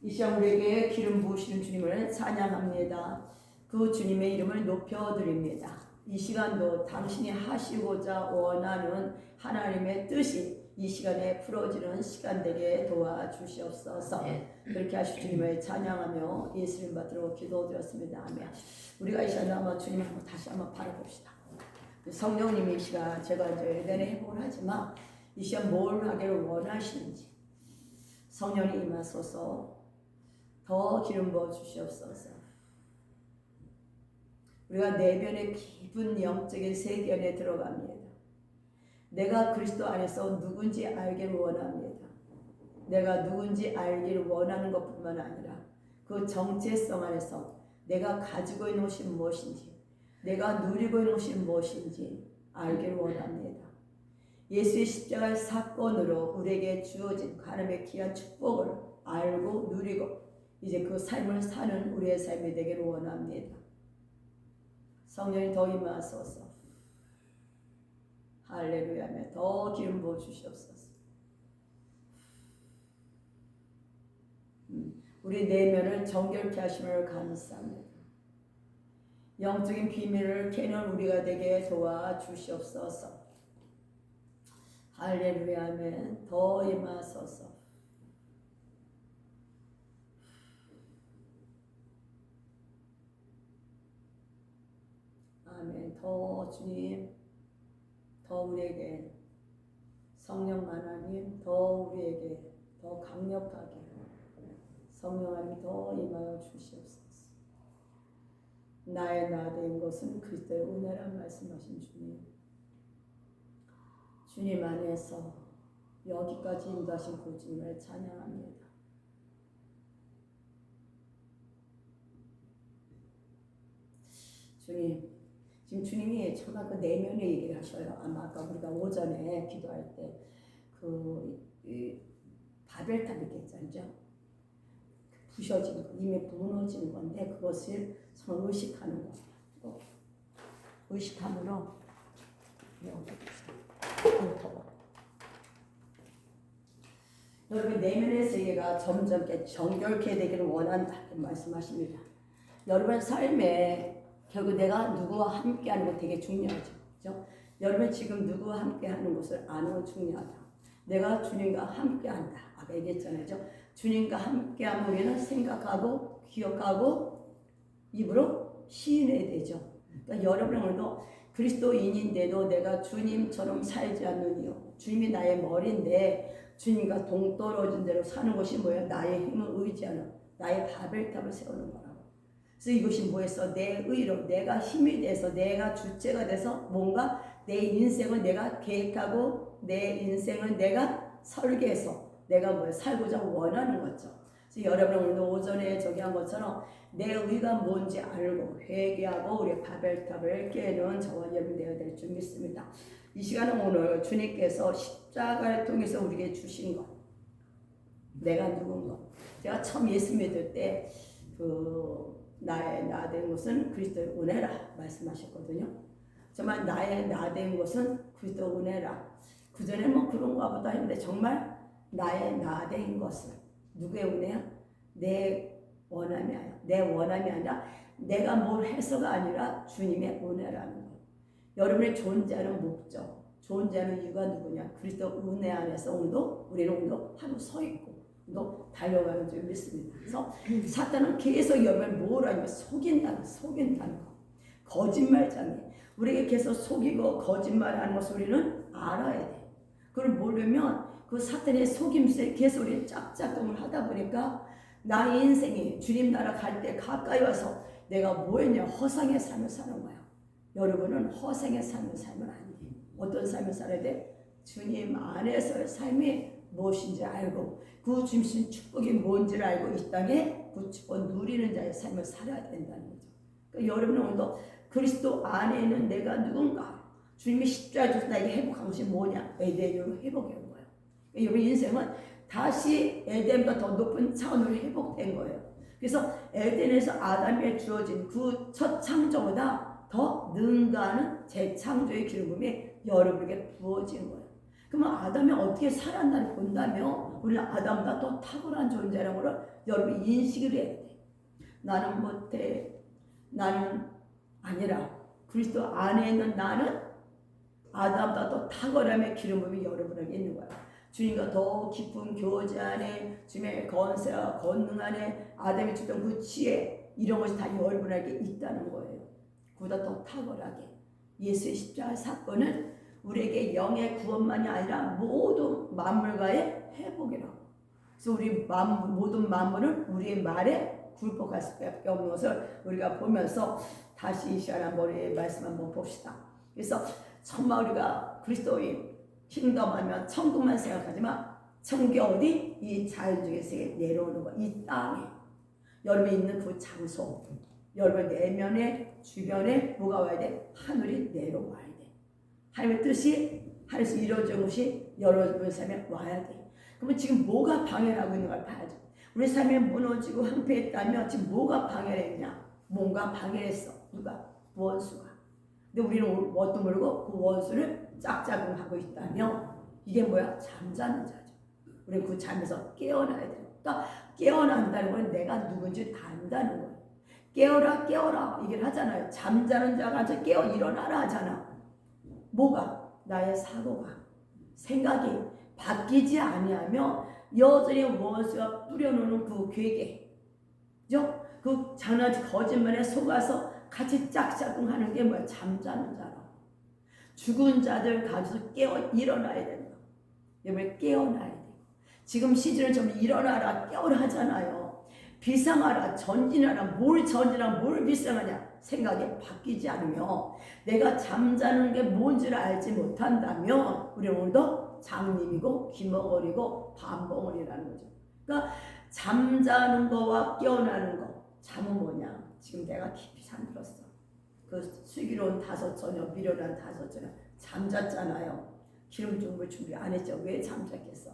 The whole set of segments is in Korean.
이 시간 우리에게 기름 부으시는 주님을 찬양합니다. 그 주님의 이름을 높여드립니다. 이 시간도 당신이 하시고자 원하는 하나님의 뜻이 이 시간에 풀어지는 시간 되게 도와주시옵소서. 그렇게 하실 주님을 찬양하며 예수님 받들어 기도드렸습니다. 아멘. 우리가 이 시간에 한번 주님 한번 다시 한번 바라봅시다. 성령님이 이 시간 제가 이제 내내 회복을 하지만 이 시간 뭘 하기를 원하시는지 성령이 임하소서. 더 기름 부어 주시옵소서. 우리가 내면의 깊은 영적인 세계 안에 들어갑니다. 내가 그리스도 안에서 누군지 알기를 원합니다. 내가 누군지 알기를 원하는 것뿐만 아니라 그 정체성 안에서 내가 가지고 있는 것이 무엇인지, 내가 누리고 있는 것이 무엇인지 알기를 원합니다. 예수의 십자가의 사건으로 우리에게 주어진 하나님의 귀한 축복을 알고 누리고 이제 그 삶을 사는 우리의 삶이 되기를 원합니다. 성령이 더 임하소서. 할렐루야. 더 기름 부어 주시옵소서. 우리 내면을 정결케 하심을 감사합니다. 영적인 비밀을 캐는 우리가 되게 도와주시옵소서. 할렐루야. 아멘. 더 임하소서. 아멘. 더 주님, 더 우리에게 성령 하나님, 더 우리에게 더 강력하게 성령 하나님 더 임하여 주시옵소서. 나의 나 된 것은 그리스도의 은혜라 말씀하신 주님, 주님 안에서 여기까지 인도하신 그 주님을 찬양합니다. 주님, 지금 주님이 정말 그 내면의 얘기를 하셔요. 아마 아까 우리가 오전에 기도할 때 그 바벨탑 있겠죠? 부셔진 거, 이미 무너진 건데 그것을 정말 의식하는 거예요. 의식함으로 여러분 내면의 세계가 점점 정결케 되기를 원한다 말씀하십니다. 여러분 삶에 결국 내가 누구와 함께하는 거 되게 중요하죠. 그렇죠? 여러분 지금 누구와 함께하는 것을 아는 건 중요하다. 내가 주님과 함께한다. 아까 얘기했잖아요. 주님과 함께하면 우리는 생각하고 기억하고 입으로 시인해야 되죠. 그러니까 여러분 오늘도 그리스도인인데도 내가 주님처럼 살지 않느니요. 주님이 나의 머리인데 주님과 동떨어진 대로 사는 것이 뭐예요? 나의 힘을 의지하는 나의 바벨탑을 세우는 거라고. 그래서 이것이 뭐였어? 내 의로 내가 힘이 돼서 내가 주체가 돼서 뭔가 내 인생을 내가 계획하고 내 인생을 내가 설계해서 내가 뭐 살고자 원하는 거죠. 그래서 여러분 오늘도 오전에 저기 한 것처럼 내 의가 뭔지 알고 회개하고 우리 바벨탑을 깨는 저와 여러분 되어야 될 줄 믿습니다. 이 시간은 오늘 주님께서 십자가를 통해서 우리에게 주신 것, 내가 누군가. 제가 처음 예수 믿을 때 나의 나 된 것은 그리스도의 은혜라 말씀하셨거든요. 정말 나의 나 된 것은 그리스도 은혜라. 그 전에 뭐 그런가 보다 했는데 정말 나의 나 된 것은 누구의 은혜야? 내 원함이 아니라 내 원함이 아니라 내가 뭘 해서가 아니라 주님의 은혜라는 거예요. 여러분의 존재하는 목적, 존재하는 이유가 누구냐? 그리스도 은혜 안에서 오늘도 우리는 오늘도 하루 서 있고 또 달려가는 줄 믿습니다. 그래서 사탄은 계속 여러분을 뭘 하냐면 속인다는 거. 거짓말장애. 우리에게 계속 속이고 거짓말하는 것을 우리는 알아야 돼. 그걸 모르면 그 사탄의 속임수에 계속 우리는 짝짝꿍을 하다 보니까 나의 인생이 주님 나라 갈 때 가까이 와서 내가 뭐 했냐? 허상의 삶을 사는 거야. 여러분은 허상의 삶을 살면 안 돼. 어떤 삶을 살아야 돼? 주님 안에서의 삶이 무엇인지 알고 그 주신 축복이 뭔지를 알고 이 땅에 그 축복 누리는 자의 삶을 살아야 된다는 거죠. 그러니까 여러분은 오늘도 그리스도 안에 있는 내가 누군가 주님이 십자가에 주셔서 나에게 회복한 것이 뭐냐? 에덴으로 회복한 거예요. 그러니까 여러분 인생은 다시 에덴보다 더 높은 차원으로 회복된 거예요. 그래서 에덴에서 아담에게 주어진 그 첫 창조보다 더 능가하는 재창조의 기름이 여러분에게 부어진 거예요. 그러면 아담이 어떻게 살았나를 본다면 우리는 아담보다 더 탁월한 존재라는 걸 여러분이 인식을 해야 돼. 나는 못해. 나는 아니라 그리스도 안에 있는 나는 아담보다 더 탁월함의 기름 부음이 여러분에게 있는 거야. 주님과 더 깊은 교제 안에 주님의 권세와 권능 안에 아담이 주던 그 지혜 이런 것이 다 여러분에게 있다는 거예요. 그보다 더 탁월하게 예수의 십자가 사건은 우리에게 영의 구원만이 아니라 모든 만물과의 회복이라고. 그래서 우리 모든 만물은 우리의 말에 굴복할 수밖에 없는 것을 우리가 보면서 다시 이 시간에 머리에 말씀 한번 봅시다. 그래서 정말 우리가 그리스도인 킹덤하면 천국만 생각하지만 천국이 어디? 이 자연중에서 내려오는 거. 이 땅에 여러분이 있는 그 장소, 여러분 내면에 주변에 뭐가 와야 돼? 하늘이 내려와야 돼. 하나님의 뜻이 하늘에서 이루어진 것이 여러분의 삶에 와야 돼. 그러면 지금 뭐가 방해를 하고 있는 걸 봐야죠. 우리 삶에 무너지고 황폐했다면 지금 뭐가 방해를 했냐? 뭔가 방해를 했어. 누가? 원수가. 근데 우리는 뭣도 모르고 그 원수를 짝짝꿍하고 있다면 이게 뭐야? 잠자는 자죠. 우리는 그 잠에서 깨어나야 돼요. 그러니까 깨어난다는 건 내가 누군지 다 안다는 거예요. 깨어라 깨어라 얘기를 하잖아요. 잠자는 자가 앉아 깨어 일어나라 하잖아. 뭐가? 나의 사고가 생각이 바뀌지 아니하며 여전히 원수가 뿌려놓는 그 괴계, 그죠? 그 장난치 거짓말에 속아서 같이 짝짝꿍하는 게 뭐야? 잠자는 자라. 죽은 자들 가져서 깨어 일어나야 된다. 여러분 깨어나야 돼. 지금 시즌을 좀 일어나라 깨어라 하잖아요. 비상하라 전진하라. 뭘 전진하라 뭘 비상하냐 생각이 바뀌지 않으며 내가 잠자는 게 뭔지를 알지 못한다면 우리 오늘도 장님이고 기머거리고 반봉원이라는 거죠. 그러니까 잠자는 거와 깨어나는 거. 잠은 뭐냐? 지금 내가 깊이 잠들었어. 그 슬기로운 다섯 처녀, 미련한 다섯 처녀 잠잤잖아요. 기름 주음을 준비 안 했죠. 왜 잠잤겠어?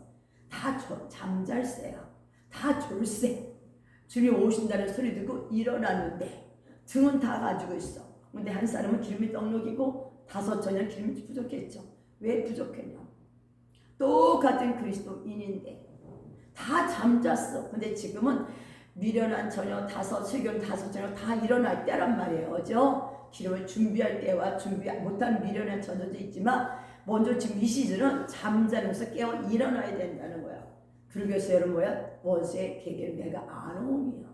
다 잠잘새야. 다 졸새. 주님 오신다는 소리 듣고 일어났는데 등은 다 가지고 있어. 근데 한 사람은 기름이 떡록이고 다섯 처녀는 기름이 부족했죠. 왜 부족했냐? 똑같은 그리스도인인데 다 잠잤어. 근데 지금은 미련한 처녀 다섯, 슬기로운 다섯 처녀 다 일어날 때란 말이에요. 그죠? 기름을 준비할 때와 준비 못한 미련한 처녀도 있지만 먼저 지금 이 시즌은 잠자면서 깨어 일어나야 된다는 거야. 그러기 위해서 여러분 뭐야? 원수의 계계를 내가 아노니야.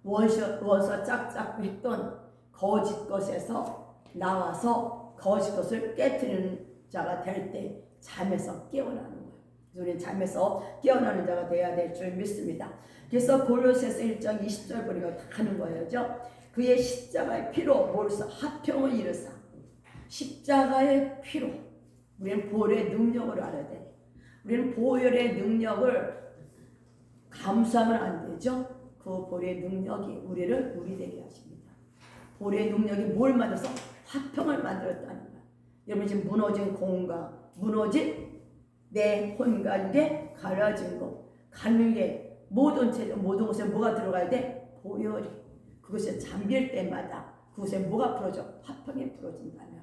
원수가 짝짝 했던 거짓 것에서 나와서 거짓 것을 깨트리는 자가 될 때 잠에서 깨어나는 거예요. 그래서 우리는 잠에서 깨어나는 자가 되어야 될 줄 믿습니다. 그래서 골로새서 1장 20절 보니까 다 하는 거예요. 그의 십자가의 피로 뭘써 화평을 이루사. 십자가의 피로 우리는 보혈의 능력을 알아야 돼. 우리는 보혈의 능력을 감수하면 안 되죠. 그 보혈의 능력이 우리를 우리 되게 하십니다. 보혈의 능력이 뭘 만들어서 화평을 만들었다는 거야. 여러분 지금 무너진 공간, 무너진 내 혼과 이게 가려진 거, 가는게 모든 곳에 뭐가 들어가야 돼? 보혈이. 그것에 잠길 때마다 그것에 뭐가 풀어져? 화평이 풀어진다면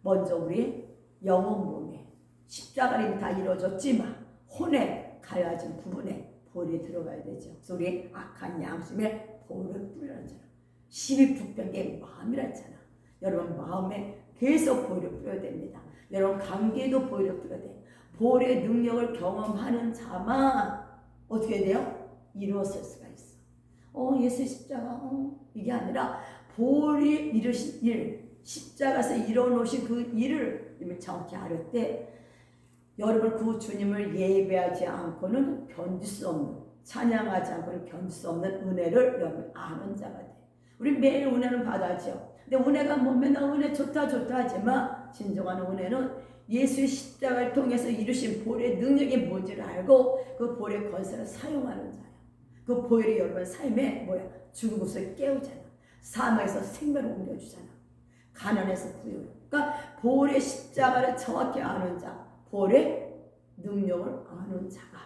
먼저 우리 영혼 몸에 십자가림이 다 이루어졌지만 혼에 가려진 부분에 보혈이 들어가야 되죠. 그래서 우리 악한 양심에 보혈을 뿌려놨잖아. 12부병의 마음이라 했잖아. 여러분 마음에 계속 보혈을 뿌려야 됩니다. 여러분 관계도 보혈을 뿌려야 돼요. 보혈의 능력을 경험하는 자만 어떻게 돼요? 이루었을 수가 있어. 예수의 십자가 이게 아니라 보혈이 이루신 일, 십자가에서 이뤄놓으신 그 일을 정확히 알을 때 여러분 그 주님을 예배하지 않고는 견딜 수 없는, 찬양하지 않고는 견딜 수 없는 은혜를 여러분 아는 자가 돼. 우리 매일 은혜는 받아죠. 근데 은혜가 뭐 맨날 은혜 좋다 하지만 진정한 은혜는 예수의 십자가를 통해서 이루신 보혈의 능력이 뭔지를 알고 그 보혈의 권세를 사용하는 자예요. 그 보혈이 여러분 삶에 뭐야? 죽은 것을 깨우잖아. 사망에서 생명을 옮겨주잖아. 가난에서 부유. 그러니까 보혈의 십자가를 정확히 아는 자, 보혈의 능력을 아는 자가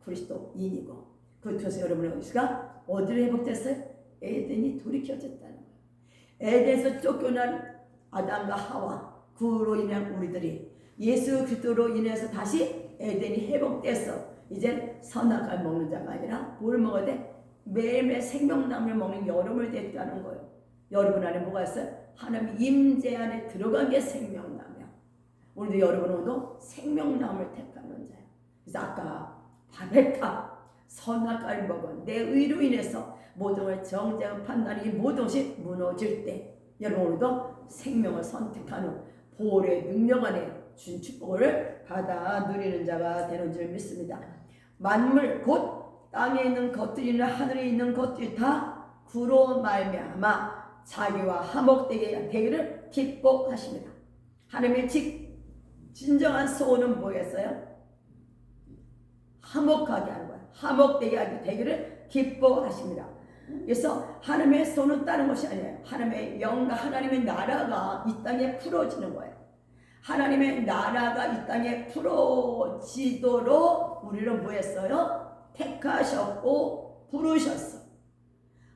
그리스도인이고, 그래서 여러분의 의식가 어디로 회복됐어요? 에덴이 돌이켜졌다는 거예요. 에덴에서 쫓겨난 아담과 하와, 그로 인한 우리들이 예수 그리스도로 인해서 다시 에덴이 회복돼서 이제 선악과를 먹는 자가 아니라 뭘 먹어야 돼? 매일매일 생명나무를 먹는 여러분을 됐다는 거예요. 여러분 안에 뭐가 있어요? 하나님 임재 안에 들어간 게 생명나무야. 오늘도 여러분도 생명나무를 택하는 자예요. 그래서 아까 바벨탑 선악과를 먹은 내 의로 인해서 모든 걸 정죄한 판단이 모든 것이 무너질 때 여러분 오늘도 생명을 선택하는 보혈의 능력 안에 준 축복을 받아 누리는 자가 되는 줄 믿습니다. 만물 곧 땅에 있는 것들이나 하늘에 있는 것들이 다 구로 말미암아 자기와 화목되게 되기를 기뻐하십니다. 하나님의 진정한 소원은 뭐였어요? 화목하게 하는 거예요. 화목되게 하게 되기를 기뻐하십니다. 그래서 하나님의 손은 다른 것이 아니에요. 하나님의 영과 하나님의 나라가 이 땅에 풀어지는 거예요. 하나님의 나라가 이 땅에 풀어지도록 우리를 뭐 했어요? 택하셨고 부르셨어.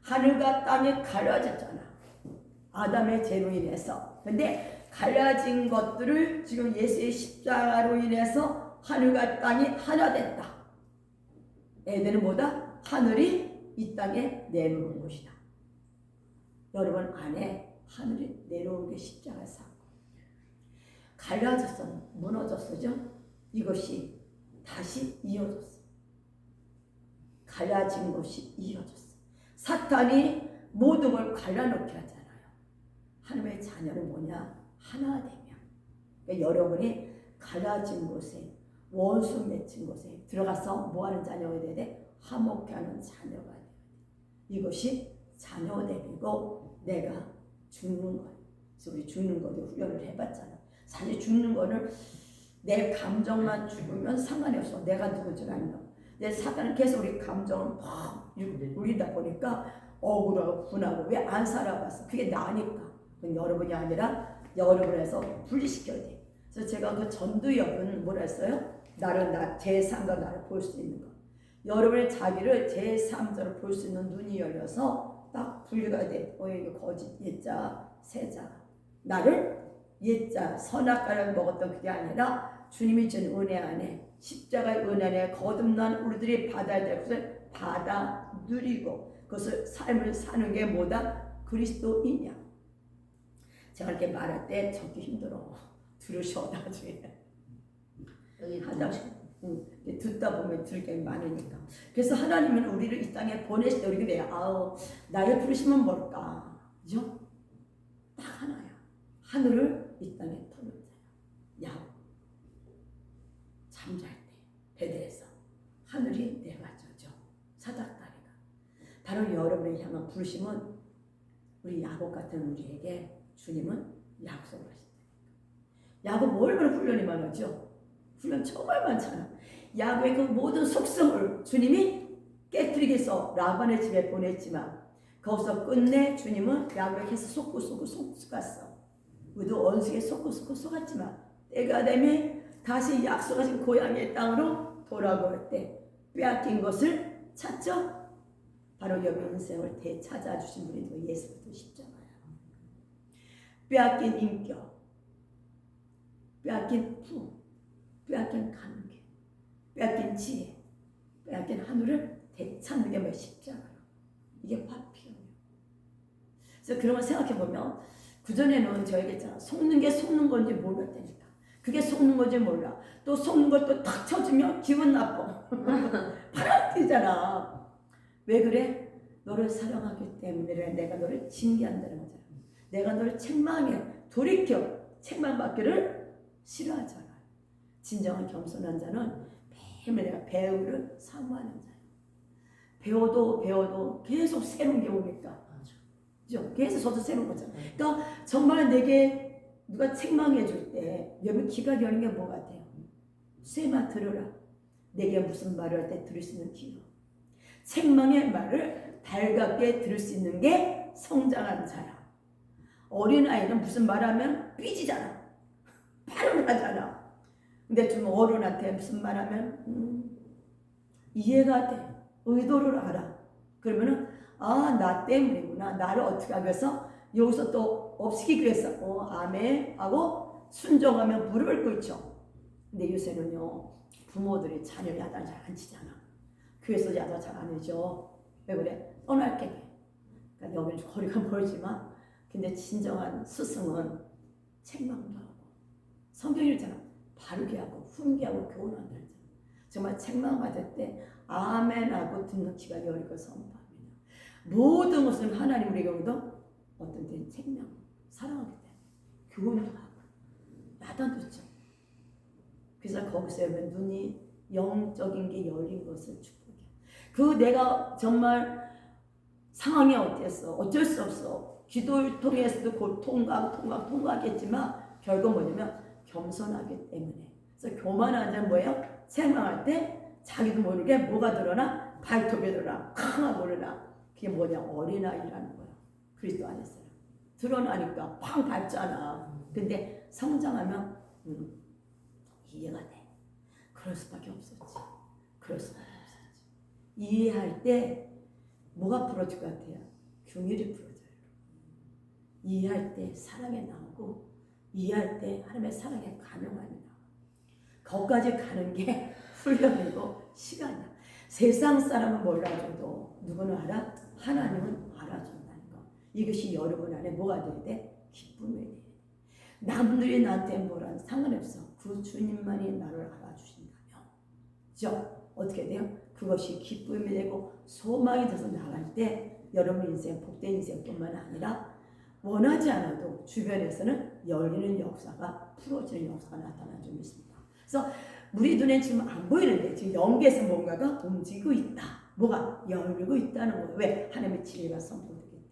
하늘과 땅이 갈라졌잖아. 아담의 죄로 인해서. 근데 갈라진 것들을 지금 예수의 십자가로 인해서 하늘과 땅이 하나 됐다. 에덴은 뭐다? 하늘이 이 땅에 내려온 것이다. 여러분 안에 하늘이 내려온 게 십자가 사건. 갈라졌어, 무너졌어죠. 이것이 다시 이어졌어. 갈라진 것이 이어졌어. 사탄이 모든 걸 갈라놓게 하잖아요. 하나님의 자녀는 뭐냐? 하나 되면. 그러니까 여러분이 갈라진 곳에, 원수 맺힌 곳에 들어가서 뭐하는 자녀가 돼야 돼? 화목케 하는 자녀가 돼야 돼. 이것이 자녀됨이고 내가 죽는 거예요. 그래서 우리 죽는 거도 훈련을 해봤잖아. 사실 죽는 거는 내 감정만 죽으면 상관이 없어. 내가 누구지 않나. 내 사단은 계속 우리 감정을 막 울리다 보니까 억울하고 분하고 왜 안 살아봤어? 그게 나니까. 그건 여러분이 아니라 여러분에서 분리시켜야 돼. 그래서 제가 그 전두엽은 뭐라 했어요? 나를 제3가 나를 볼 수 있는 거. 여러분의 자기를 제3자로 볼 수 있는 눈이 열려서 딱 분리가 돼. 이거 거짓 예자 세자. 나를 예자 선악과를 먹었던 그게 아니라 주님이 준 은혜 안에 십자가의 은혜 안에 거듭난 우리들이 받아야 될 것을 받아 누리고 그것을 삶을 사는 게 뭐다? 그리스도이냐. 제가 이렇게 말할 때 적기 힘들어. 들으셔 나중에. 하다 듣다 보면 들을 게 많으니까. 그래서 하나님은 우리를 이 땅에 보내실 때 우리가 그래요. 나의 부르심은 뭘까? 그죠? 딱 하나야. 하늘을 이 땅에 터는 자야. 잠잘 때 베드에서 하늘이 내려가죠. 사닥다리가. 바로 여러분을 향한 부르심은 우리 야곱 같은 우리에게 주님은 약속을 하신다. 야곱 얼마나 훈련이 많았죠? 훈련 정말 많잖아. 야곱의 그 모든 속성을 주님이 깨뜨리기 위해서 라반의 집에 보냈지만 거기서 끝내 주님은 야곱에게 속았어. 우리도 원수에게 속았지만 때가 되면 다시 약속하신 고향의 땅으로 돌아올 때 빼앗긴 것을 찾죠. 바로 여러분 인생을 되찾아주신 분이 예수 그리스도 십자가예요. 빼앗긴 인격, 빼앗긴 품, 빼앗긴 관계, 빼앗긴 지혜, 빼앗긴 하늘을 되찾는 게 뭐야? 십자가로. 이게 화평이에요. 그래서 그런 걸 생각해보면 그전에는 저에게 있잖아. 속는 게 속는 건지 몰랐다니까. 그게 속는 건지 몰라. 또 속는 걸 또 탁 쳐주면 기분 나빠. 바람 뛰잖아. 왜 그래? 너를 사랑하기 때문에 내가 너를 징계한다는 거잖아. 내가 너를 책망해. 돌이켜. 책망받기를 싫어하잖아. 진정한 겸손한 자는 매일 내가 배우를 사모하는 자야. 배워도 계속 새로운 게 오니까. 그죠? 계속 저도 새로운 거잖아. 그러니까 정말 내게 누가 책망해 줄 때 여러분 귀가 여는 게 뭐 같아요? 쇠만 들으라. 내게 무슨 말을 할 때 들을 수 있는 귀요. 책망의 말을 달갑게 들을 수 있는 게 성장한 자야. 어린아이는 무슨 말하면 삐지잖아. 바로 하잖아. 근데 좀 어른한테 무슨 말하면 이해가 돼. 의도를 알아. 그러면은 나 때문이구나. 나를 어떻게 하기 위해서 여기서 또 없애기 위해서 아멘 하고 순종하면 무릎을 꿇죠. 근데 요새는요 부모들이 자녀 야단 잘 안 치잖아. 교회에서 야단 잘 안 해줘. 왜 그래? 떠날게. 그러니까 여기는 거리가 멀지만 근데 진정한 스승은 책망도 하고 성경이 있잖아. 바르게 하고 훈계하고 교훈한다 했잖아. 정말 책망받을 때 아멘하고 듣는 귀가 열리고 선포합니다. 모든 것은 하나님 우리에게 오도 어떤 때는 책망, 사랑하기 때문에 교훈도 하고 야단도 있죠. 그래서 거기서 여러분 눈이 영적인 게 열린 것을 축복해. 그 내가 정말 상황이 어땠어? 어쩔 수 없어. 기도를 통해서도 곧 통과하겠지만 결국 뭐냐면 겸손하기 때문에. 그래서 교만한 자는 뭐예요? 책망할 때 자기도 모르게 뭐가 드러나? 발톱이 드러나. 쾅하고 드러나. 그게 뭐냐? 어린아이라는 거야. 그리스도 안에서요. 드러나니까 팡 밟잖아. 근데 성장하면 이해가 돼. 그럴 수밖에 없었지. 그럴 수밖에 없었지. 이해할 때 뭐가 풀어질 것 같아요? 긍휼이 풀어져요. 이해할 때 사랑이 나오고 이해할 때 하나님의 사랑의 간용함이 나와. 거기까지 가는 게 훈련이고 시간이야. 세상 사람은 몰라줘도 누구는 알아? 하나님은 알아준다는 거. 이것이 여러분 안에 뭐가 돼야 돼? 기쁨이 돼야 돼. 남들이 나한테 뭐라 상관없어. 그 주님만이 나를 알아주신다면 그죠? 어떻게 돼요? 그것이 기쁨이 되고 소망이 돼서 나갈 때 여러분 인생 복된 인생뿐만 아니라 원하지 않아도 주변에서는 열리는 역사가 풀어지는 역사가 나타난 점 있습니다. 그래서 우리 눈에 지금 안 보이는데 지금 영계에서 뭔가가 움직이고 있다. 뭐가 열리고 있다는 거예요. 왜? 하나님의 진리가 선포되기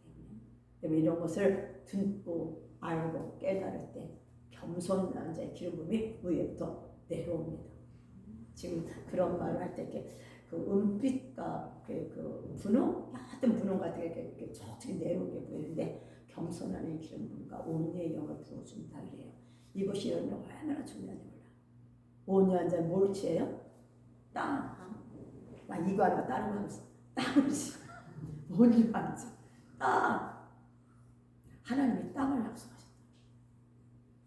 때문에. 이런 것을 듣고 알고 깨달을 때 겸손한 자의 기름 부음이 위에부터 내려옵니다. 지금 그런 말을 할 때 이렇게 그 은빛과 그 분홍, 얕은 분홍 같은 게 이렇게 저쪽에 내려오는 게 보이는데 겸손한 기름 부음과 온유의 영을 부어준다 그래요. 이것이 여러분 얼마나 중요한지 몰라. 온유한 자는 뭘 취해요? 땅. 막 이거 하나 다른 거 하면서 땅을 취해. 온유한 자. 땅. 하나님이 땅을 약속하셨다.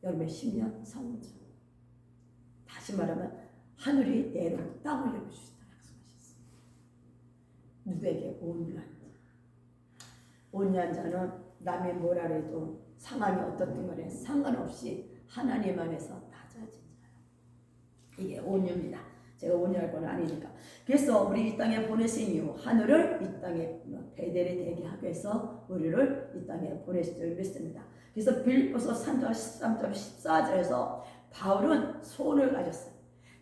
여러분의 10년 성장. 다시 말하면 하늘이 내려 땅을 열어주시다 약속하셨어요. 누구에게? 온유한 자. 온유한 자는 남이 뭐라 해도 상황이 어떻든 간에 상관없이 하나님 안에서 낮아진 자예요. 이게 온유입니다. 제가 온유할 건 아니니까. 그래서 우리 이 땅에 보내신 이유 하늘을 이 땅에 베델이 되게 하기 위해서 우리를 이 땅에 보내신 줄 믿습니다. 그래서 빌립보서 3장 13절 14절에서 바울은 소원을 가졌어요.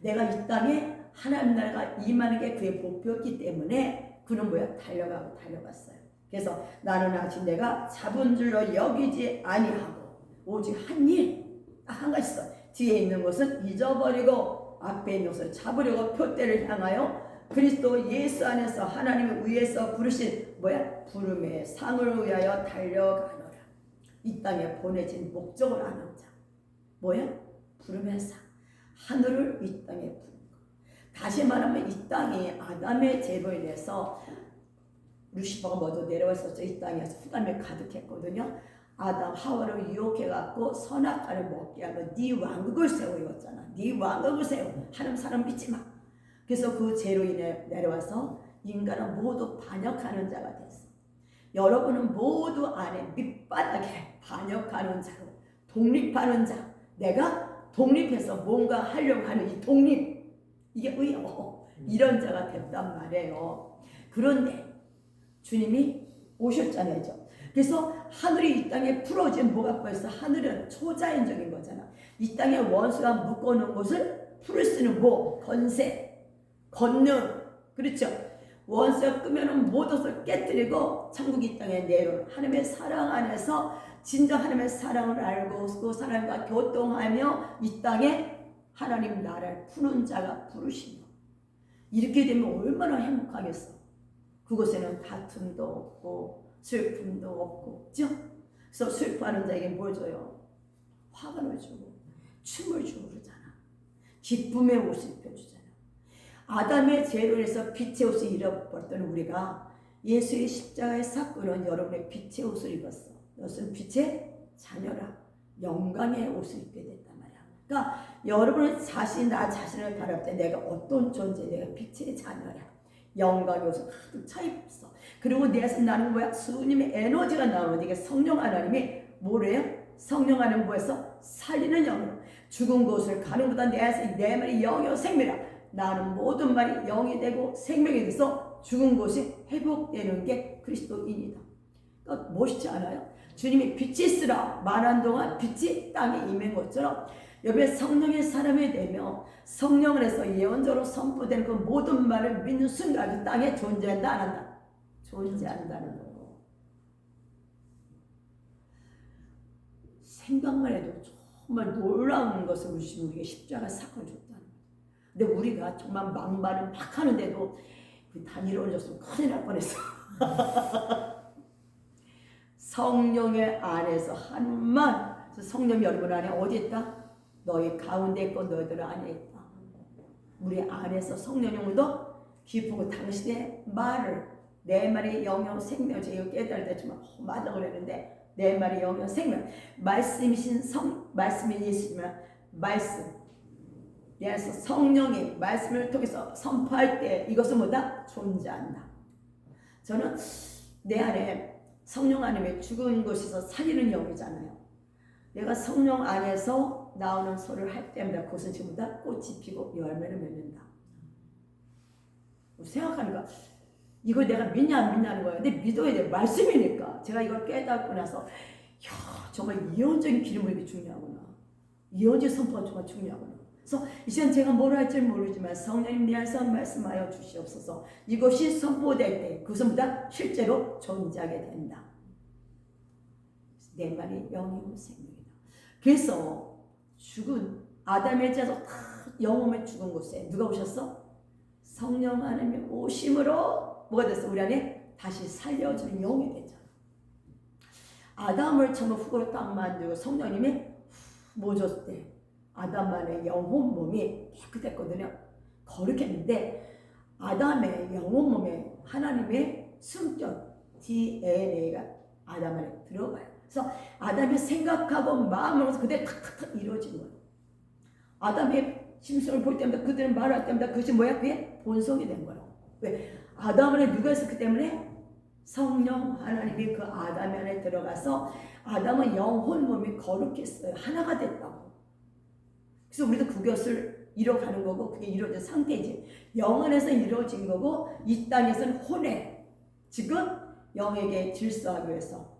내가 이 땅에 하나님 나라가 임하는 게 그의 목표였기 때문에 그는 뭐야? 달려갔어요. 그래서 나는 아직 내가 잡은 줄로 여기지 아니하고 오직 한 일, 딱 한 가지 있어. 뒤에 있는 것은 잊어버리고 앞에 있는 것을 잡으려고 표대를 향하여 그리스도 예수 안에서 하나님의 위에서 부르신 뭐야? 부름의 상을 위하여 달려가노라. 이 땅에 보내진 목적을 아는 자. 뭐야? 부름의 상. 하늘을 이 땅에 부른 거. 다시 말하면 이 땅이 아담의 죄로 인해서 루시퍼가 먼저 내려왔었죠. 이 땅에서 흑암이 가득했거든요. 아담 하와를 유혹해갖고 선악과를 먹게 하고 네 왕국을 세워 이었잖아. 네 왕국을 세워. 하나님 사람 믿지 마. 그래서 그 죄로 인해 내려와서 인간은 모두 반역하는 자가 됐어. 여러분은 모두 안에 밑바닥에 반역하는 자로 독립하는 자. 내가 독립해서 뭔가 하려고 하는 이 독립. 이게 의요. 이런 자가 됐단 말이에요. 그런데 주님이 오셨잖아요. 그래서 하늘이 이 땅에 풀어진 뭐가 벌써 하늘은 초자연적인 거잖아. 이 땅에 원수가 묶어놓은 것을 풀을 수 있는 뭐 권세, 권능, 그렇죠. 원수가 끄면은 모든 것을 깨뜨리고 천국이 이 땅에 내려온 하나님의 사랑 안에서 진정 하나님의 사랑을 알고 그 사랑과 교통하며 이 땅에 하나님 나라를 푸는 자가 부르시며 이렇게 되면 얼마나 행복하겠어. 그곳에는 다툼도 없고 슬픔도 없고, 그죠? 그래서 슬퍼하는 자에게 뭘 줘요? 화관을 주고 춤을 주고 그러잖아. 기쁨의 옷을 입혀주잖아. 아담의 죄로 인해서 빛의 옷을 잃어버렸던 우리가 예수의 십자가의 사건은 여러분의 빛의 옷을 입었어. 너는 빛의 자녀라. 영광의 옷을 입게 됐단 말이야. 그러니까 여러분 자신, 나 자신을 바랄 때 내가 어떤 존재, 내가 빛의 자녀야. 영광이 요소 가득 차 있어. 그리고 내에서 나는 뭐야? 주님의 에너지가 나오는데 이게 성령 하나님이 뭐래요? 성령 하나님 뭐에서? 살리는 영으로. 죽은 곳을 가는 곳보다 내 말이 영이요 생명이라. 나는 모든 말이 영이 되고 생명이 돼서 죽은 곳이 회복되는 게 그리스도인이다. 그러니까 멋있지 않아요? 주님이 빛이 있으라 말한 동안 빛이 땅에 임한 것처럼 여러분의 성령의 사람이 되며 성령을 해서 예언적으로 선포되는 그 모든 말을 믿는 순간 그 땅에 존재한다 안 한다? 존재한다는 거고. 생각만 해도 정말 놀라운 것을 우리에게 십자가 사건을 줬다는 거예요. 근데 우리가 정말 막말을 막 하는데도 그 단일원졌으면 큰일 날 뻔했어. 성령의 안에서 하는 말, 성령이 여러분 안에 어디 있다? 너희 가운데 있고 너희들 안에 있다. 우리 안에서 성령님도 기쁘고 당신의 말을, 내 말이 영영 생명, 제가 깨달을 때 정말 맞아 그랬는데 내 말이 영영 생명, 말씀이신 말씀이 예수님이란 말씀, 그래서 성령이 말씀을 통해서 선포할 때 이것은 뭐다? 존재한다. 저는 내 안에 성령 안에 죽은 곳에서 살리는 영이잖아요. 내가 성령 안에서 나오는 소리를 할 때마다 그것은 지금 다 꽃이 피고 열매를 맺는다. 생각하니까 이거 내가 믿냐 안 믿냐는 거예요. 근데 믿어야 돼. 말씀이니까. 제가 이걸 깨닫고 나서 정말 예언적인 기름이 이렇게 중요하구나. 예언적 선포가 정말 중요하구나. 그래서 이제는 제가 뭘 할지 모르지만 성령님 내 안에서 말씀하여 주시옵소서. 이것이 선포될 때 그것은 다 실제로 존재하게 된다. 내 말이 영이고 생명이다. 그래서 죽은 아담의 자서 다 영혼에 죽은 곳에 누가 오셨어? 성령 하나님의 오심으로 뭐가 됐어? 우리 안에 다시 살려주는 영이 됐잖아. 아담을 처음 흙으로 딱 만들고 성령님이 뭐 줬대? 아담만의 영혼 몸이 깨끗했거든요. 거룩했는데 아담의 영혼 몸에 하나님의 숨결 DNA가 아담 안에 들어가요. 그래서 아담이 생각하고 마음으로서 그대로 탁탁탁 이루어진 거예요. 아담의 심성을 볼 때마다 그들은 말할 때마다 그것이 뭐야? 그게 본성이 된 거예요. 왜? 아담 안에 누가 있었기 때문에 성령 하나님이 그 아담 안에 들어가서 아담은 영혼 몸이 거룩했어요. 하나가 됐다고. 그래서 우리도 그것을 이뤄가는 거고 그게 이루어진 상태지. 영 안에서 이루어진 거고 이 땅에서는 혼에 지금 영에게 질서하기 위해서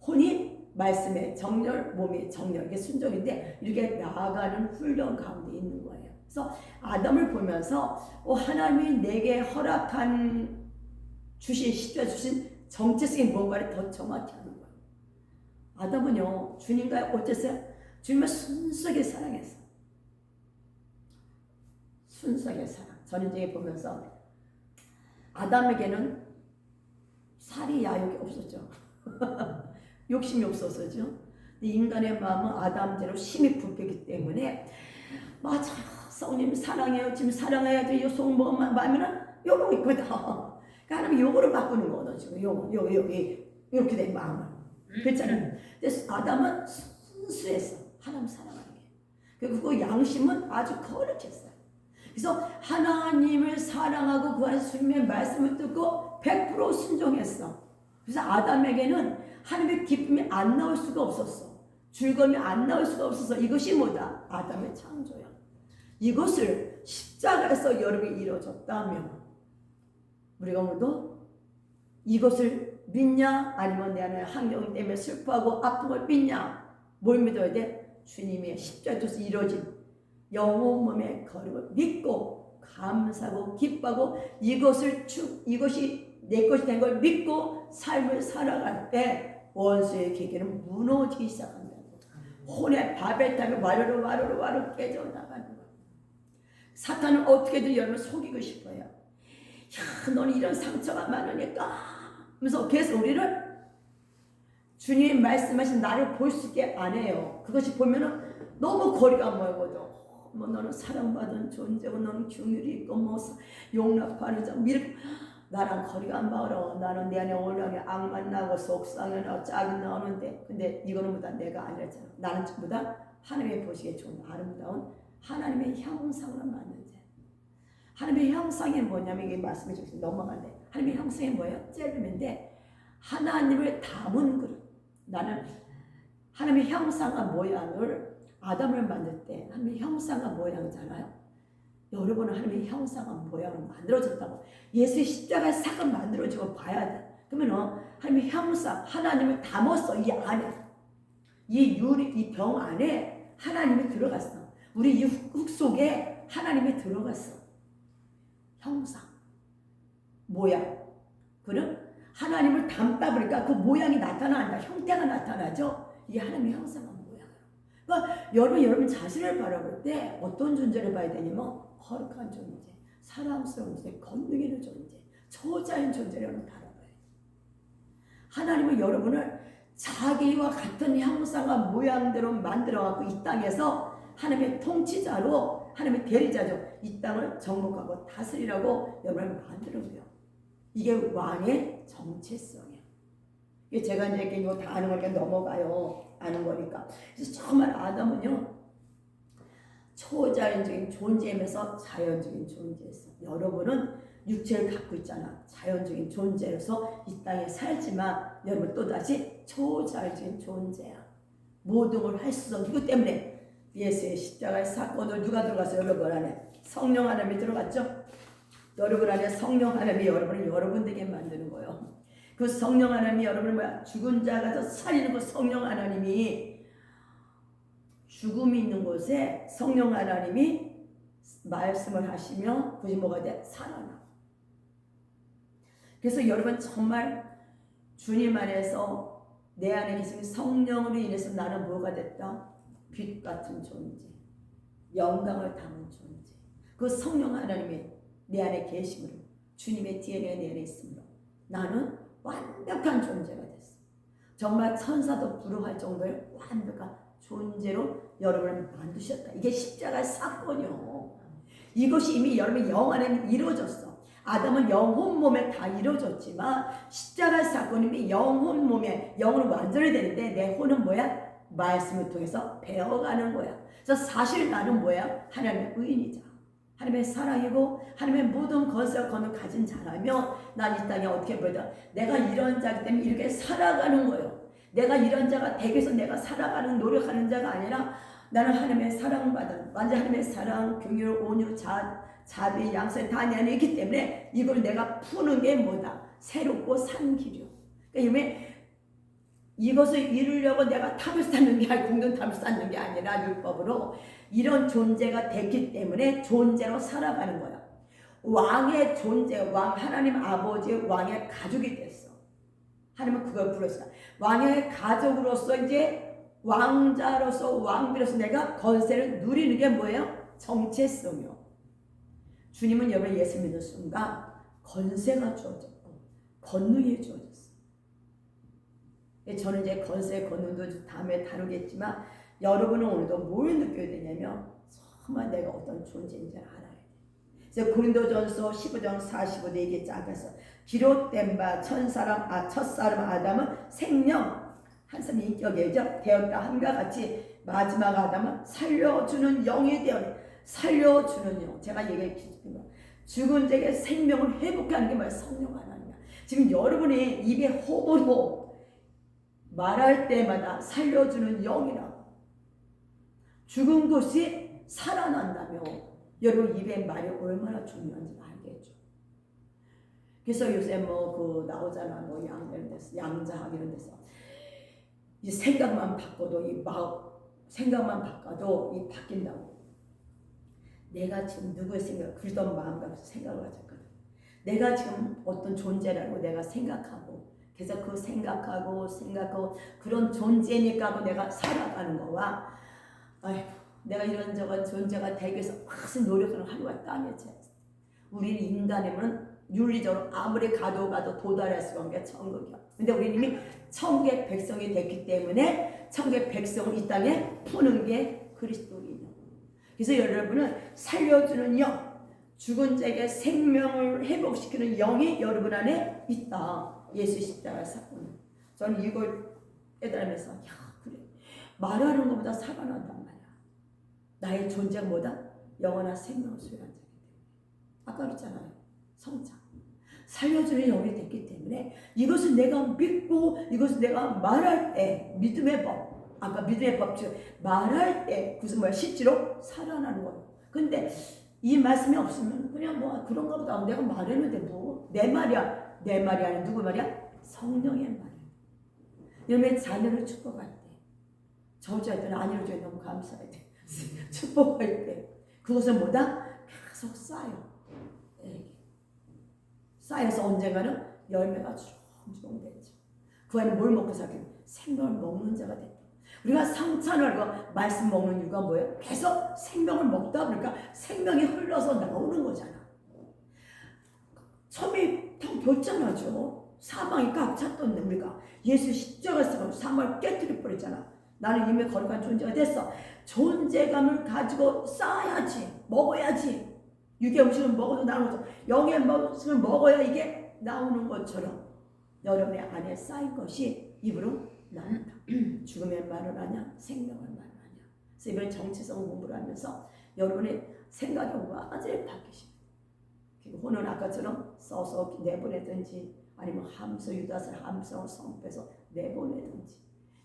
혼이 말씀의 정렬, 몸의 정렬, 이게 순종인데 이렇게 나아가는 훈련 가운데 있는 거예요. 그래서 아담을 보면서 하나님이 내게 허락한 주신 십자가 주신 정체성이 뭔가를 더 정확히 하는 거예요. 아담은요 주님과 어땠어요? 주님을 순수하게 사랑했어. 순수하게 사랑. 저는 이제 보면서 아담에게는 살이 야욕이 없었죠. 욕심이 없었죠. 인간의 마음은 아담대로 심히 부패기 때문에 맞아 성님 사랑해요. 지금 사랑해야지. 요 속먹으면 마음에는 요거 있거든. 그러니까 하나님 요거를 바꾸는 거거든. 지금 요거 이렇게 된 마음을. 그렇잖아요. 근데 아담은 순수했어. 하나님 사랑하는 게. 그리고 그 양심은 아주 거룩했어요. 그래서 하나님을 사랑하고 그 안에서 주님의 말씀을 듣고 100% 순종했어. 그래서 아담에게는 하나님의 기쁨이 안 나올 수가 없었어. 즐거움이 안 나올 수가 없어서 이것이 뭐다? 아담의 창조야. 이것을 십자가에서 여러분이 이루어졌다면 우리가 오늘도 이것을 믿냐? 아니면 내 안에 환경 때문에 슬퍼하고 아픈 걸 믿냐? 뭘 믿어야 돼? 주님의 십자가에서 이루어진 영혼 몸의 거룩을 믿고 감사하고 기뻐하고 이것이 내 것이 된 걸 믿고 삶을 살아갈 때 원수의 계계는 무너지기 시작한다고. 혼의 바벨탑이 와르르 깨져나가는 거예요. 사탄은 어떻게든 여러분을 속이고 싶어요. 야, 너는 이런 상처가 많으니까 하면서 계속 우리를 주님이 말씀하신 나를 볼 수 있게 안 해요. 그것이 보면은 너무 거리가 멀거든. 뭐 너는 사랑받은 존재고 너는 긍휼이 있고 뭐 용납하는 자 이렇게 나랑 거리가 멀어. 나는 내 안에 올라오게 악만 나고 속상해 나고 짜증 나오는데 근데 이거는 보다 내가 아니었잖아. 나는 전부 다 하나님의 보시기에 좋은 아름다운 하나님의 형상으로 만든 자. 하나님의 형상이 뭐냐면 이게 말씀해 주세요. 넘어갈래. 하나님의 형상이 뭐예요? 젤름인데 하나님을 담은 그릇. 나는 하나님의 형상과 모양을 아담을 만들 때 하나님의 형상과 모양이잖아요. 여러분은 하나님의 형상과 모양을 만들어졌다고. 예수의 십자가의 사건 만들어지고 봐야 돼. 그러면 하나님의 형상, 하나님을 담았어. 이 안에. 이 병 안에 하나님이 들어갔어. 우리 이 흙 속에 하나님이 들어갔어. 형상, 모양. 그럼 하나님을 담다 보니까 그 모양이 나타난다. 형태가 나타나죠. 이게 하나님의 형상과 모양이에요. 그러니까 여러분 자신을 바라볼 때 어떤 존재를 봐야 되냐면 거룩한 존재, 사랑스러운 존재, 권능 있는 존재, 초자인 존재를 바라봐요. 하나님은 여러분을 자기와 같은 형상과 모양대로 만들어갖고 이 땅에서 하나님의 통치자로, 하나님의 대리자죠. 이 땅을 정복하고 다스리라고 여러분을 만드는 거예요. 이게 왕의 정체성이에요. 이게 제가 이제 이거 다 아는 거니까 넘어가요. 아는 거니까. 그래서 정말 아담은요, 초자연적인 존재면서 자연적인 존재였어. 여러분은 육체를 갖고 있잖아. 자연적인 존재로서 이 땅에 살지만 여러분 또다시 초자연적인 존재야. 모든 걸 할 수 없는 이것 때문에 예수의 십자가의 사건을 누가 들어가서 여러분 안에? 성령 하나님이 들어갔죠? 여러분 안에 성령 하나님이 여러분을 여러분들에게 만드는 거예요. 그 성령 하나님이 여러분을 뭐야? 죽은 자가 더 살리는 그 성령 하나님이 죽음이 있는 곳에 성령 하나님이 말씀을 하시며 그것이 뭐가 돼? 살아나. 그래서 여러분 정말 주님 안에서 내 안에 계신 성령으로 인해서 나는 뭐가 됐다? 빛 같은 존재, 영광을 담은 존재. 그 성령 하나님이 내 안에 계심으로 주님의 DNA가 내 안에 있으므로 나는 완벽한 존재가 됐어. 정말 천사도 부러워할 정도의 완벽한 존재로 여러분을 만드셨다. 이게 십자가의 사건이요. 이것이 이미 여러분의 영 안에는 이루어졌어. 아담은 영혼 몸에 다 이루어졌지만 십자가의 사건이 이미 영혼 몸에 영으로 완전히 되는데 내 혼은 뭐야? 말씀을 통해서 배워가는 거야. 그래서 사실 나는 뭐야? 하나님의 의인이자 하나님의 사랑이고 하나님의 모든 권세와 권을 가진 자라면 난 이 땅에 어떻게 보여도 내가 이런 자기 때문에 이렇게 살아가는 거예요. 내가 이런 자가 되기 위해서 내가 살아가는 노력하는 자가 아니라 나는 하나님의 사랑받은 완전 하나님의 사랑, 긍휼, 온유, 자비, 양선 다 내 안에 있기 때문에 이걸 내가 푸는 게 뭐다? 새롭고 산 길이요. 그러니까 이것을 이루려고 내가 탑을 쌓는 게 아니라 공동탑을 쌓는 게 아니라 율법으로 이런 존재가 됐기 때문에 존재로 살아가는 거야. 왕의 존재, 하나님 아버지의 왕의 가족이 됐어. 하나님은 그걸 부르셨어. 왕의 가족으로서 이제 왕자로서 왕비로서 내가 권세를 누리는 게 뭐예요? 정체성이요. 주님은 여러분 예수 믿는 순간 권세가 주어졌고 권능이 주어졌어. 저는 이제 권세, 권능도 다음에 다루겠지만 여러분은 오늘도 뭘 느껴야 되냐면 정말 내가 어떤 존재인지 알아야 돼. 그래서 고린도전서 15장 45대 이게 작아서 기록된 바 첫사람 아담은 생명 한 사람 인격이죠. 되었다 함과 같이 마지막 아담은 살려주는 영이 되어 살려주는 영. 제가 얘기했지만 죽은 자에게 생명을 회복하는 게 뭐야? 성령 하나님이야. 지금 여러분이 입에 호흡으로 말할 때마다 살려주는 영이라고. 죽은 것이 살아난다며 여러분 입에 말이 얼마나 중요한지 알겠죠. 그래서 요새 나오잖아. 양자학 이런 데서 이 생각만 바꿔도 생각만 바꿔도 바뀐다고. 내가 지금 누구의 그러던 마음과 생각을 가졌거든. 내가 지금 어떤 존재라고 내가 생각하고 그래서 그 생각하고 그런 존재니까 하고 내가 살아가는 거와 내가 이런 저런 존재가 되기 위해서 무슨 노력을 하려고 땅에서 우리는 인간이면 윤리적으로 아무리 가도 도달할 수가 없는 게 천국이야. 근데 우리는 이미 천국의 백성이 됐기 때문에 천국의 백성을 이 땅에 푸는 게 그리스도인이야. 그래서 여러분은 살려주는 영, 죽은 자에게 생명을 회복시키는 영이 여러분 안에 있다. 예수 십자가 사건. 저는 이걸 깨달으면서 그래 말하는 것보다 살아난단 말이야. 나의 존재가 뭐다? 영원한 생명을 소유한 자이기 때문에. 아까 그랬잖아요. 성장. 살려주는 영이 됐기 때문에 이것을 내가 믿고 이것을 내가 말할 때 믿음의 법, 아까 믿음의 법칙 말할 때 그것은 뭐야? 실제로 살아나는 거예요. 근데 이 말씀이 없으면 그냥 뭐 그런가 보다. 내가 말했는데 뭐 내 말이야. 내 말이 아니라 누구 말이야? 성령의 말이야. 여러분의 자녀를 축복할 때 저주할 때는 안 이루어져야 너무 감사해야 돼. 축복할 때 그것은 뭐다? 계속 쌓여. 쌓여서 언젠가는 열매가 주렁주렁 되죠. 그 안에 뭘 먹고 살게? 생명을 먹는 자가 됐다. 우리가 상찬을 알고 말씀 먹는 이유가 뭐예요? 계속 생명을 먹다 보니까 생명이 흘러서 나오는 거잖아. 처음에 텅 뒀잖아죠. 사망이 꽉 찼던 우리가 예수 십자가에서 사망을 깨뜨려 버렸잖아. 나는 이미 거룩한 존재가 됐어. 존재감을 가지고 쌓아야지. 먹어야지. 육의 음식을 먹어도 나오는 것처럼 영의 음식을 먹어야 이게 나오는 것처럼 여러분의 안에 쌓인 것이 입으로 나온다. 죽음의 말을 하냐 생명을 말을 하냐. 그래서 이번 정체성 공부를 하면서 여러분의 생각이 완전히 바뀌십니다. 혼은 아까처럼 써서 내보내든지 아니면 함수 유다스를 함성을 성패해서 내보내든지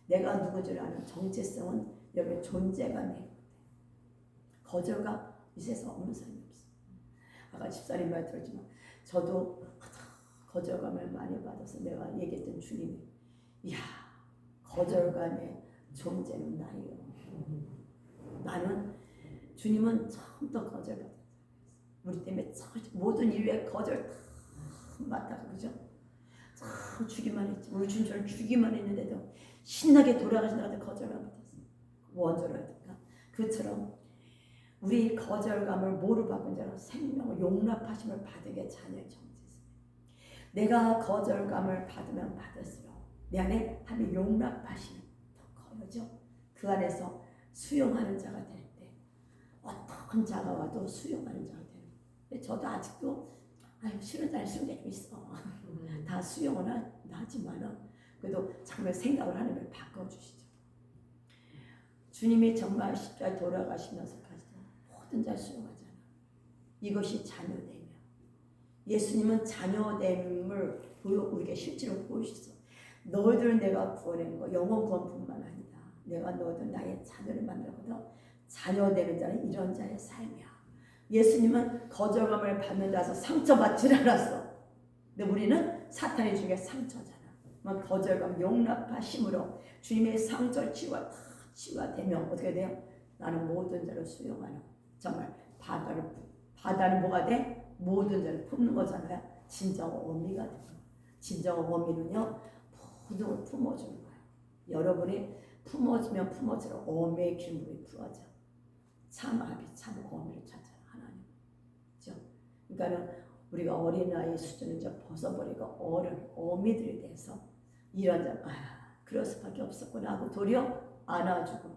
내가 누구지를 아는 정체성은 여러분의 존재가 내거든. 거절감 이 세상 없는 사람이 없어. 아까 집사님 말 들었지만 저도 거절감을 많이 받아서 내가 얘기했던 주님이 이야 거절감의 존재는 나예요. 나는 주님은 처음부터 거절받았어요. 우리 때문에 모든 인류의 거절 다 맡다가 그죠? 참 주기만 했지. 우리 주님처럼 주기만 했는데도 신나게 돌아가신다고 거절감 받았어요. 원조라든가 그처럼 우리 거절감을 뭐로 바꾼 자는 생명을 용납하심을 받으게 자녀의 정체성. 내가 거절감을 받으면 받을수록 내 안에 하나님 용납하심이 더 커져죠. 그 안에서 수용하는 자가 될 때 어떤 자가 와도 수용하는 자가 되는. 근데 저도 아직도 싫은 자는 싫은 게 좀 있어. 다 수용은 하지만은 그래도 정말 생각을 하나님을 바꿔주시죠. 주님이 정말 십자가에 돌아가시면서까지 모든 자를 수용하잖아. 이것이 자녀됨이야. 예수님은 자녀됨을 우리에게 실제로 보여주셨어. 너희들은 내가 구원한 거 영원 구원뿐만 아니다. 내가 너희들 나의 자녀를 만들거든. 자녀되는 자는 이런 자의 삶이야. 예수님은 거절감을 받는 자서 상처받지 않았어. 근데 우리는 사탄의 중에 상처잖아. 거절감 용납하심으로 주님의 상처를 치유가 되면 어떻게 돼요? 나는 모든 자를 수용하는 정말 바다는 뭐가 돼? 모든 자를 품는 거잖아요. 진정 어미가 돼요. 진정 어미는요 모든 걸 품어주는 거예요. 여러분이 품어주면 품어주면 어미의 기름이 부어져. 참 아비 참 어미를 찾아요. 하나님. 그렇죠? 그러니까는 우리가 어린아이 수준을 이제 벗어버리고 어미들이 돼서 이런 자 그럴 수밖에 없었구나 하고 도리어 안아주고